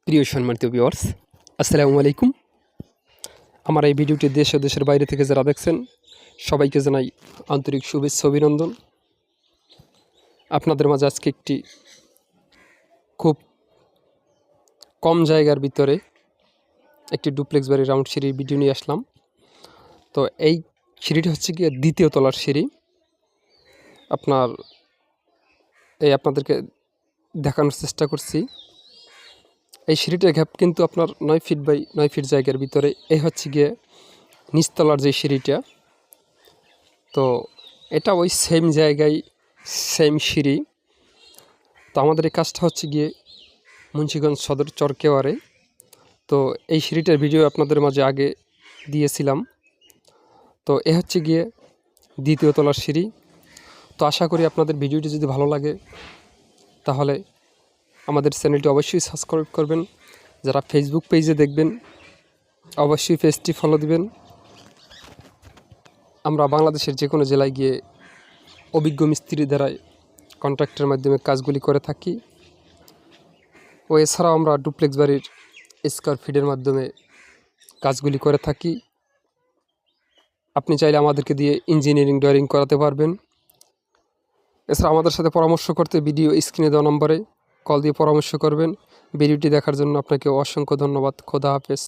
প্রিয় সম্মানিত ভিউয়ার্স, আসসালামু আলাইকুম। আমার এই ভিডিওটি দেশ ও দেশের বাইরে থেকে যারা দেখছেন সবাইকে জানাই আন্তরিক শুভেচ্ছা অভিনন্দন। আপনাদের মাঝে আজকে একটি খুব কম জায়গার ভিতরে একটি ডুপ্লেক্স বাড়ির রাউন্ড সিঁড়ির ভিডিও নিয়ে আসলাম। তো এই সিঁড়িটি হচ্ছে গিয়ে দ্বিতীয় তলার সিঁড়ি। আপনাদেরকে দেখানোর চেষ্টা করছি। এই সিঁড়িটার গ্যাপ কিন্তু আপনার 9 ফিট বাই 9 ফিট জায়গার ভিতরে। এই হচ্ছে গিয়ে নিচতলার যে সিঁড়িটা, তো এটা ওই সেম জায়গায় সেম সিঁড়ি। তো আমাদের এই কাজটা হচ্ছে গিয়ে মুন্সিগঞ্জ সদর চরকেওয়ারে। তো এই সিঁড়িটার ভিডিও আপনাদের মাঝে আগে দিয়েছিলাম। তো এ হচ্ছে গিয়ে দ্বিতীয় তলার সিঁড়ি। তো আশা করি আপনাদের ভিডিওটি যদি ভালো লাগে তাহলে আমাদের চ্যানেলটি অবশ্যই সাবস্ক্রাইব করবেন। যারা ফেসবুক পেজে দেখবেন অবশ্যই পেজটি ফলো দিবেন। আমরা বাংলাদেশের যে কোনো জেলায় গিয়ে অভিজ্ঞ মিস্ত্রি দ্বারাই কন্ট্রাক্টের মাধ্যমে কাজগুলি করে থাকি। ও এছাড়াও আমরা ডুপ্লেক্স বাড়ির স্কোয়ার ফিটের মাধ্যমে কাজগুলি করে থাকি। আপনি চাইলে আমাদেরকে দিয়ে ইঞ্জিনিয়ারিং ড্রয়িং করাতে পারবেন। এছাড়া আমাদের সাথে পরামর্শ করতে ভিডিও স্ক্রিনে দেওয়া নম্বরে কল দিয়ে পরামর্শ করবেন। ভিডিওটি দেখার জন্য আপনাকে অসংখ্য ধন্যবাদ। খোদা হাফেজ।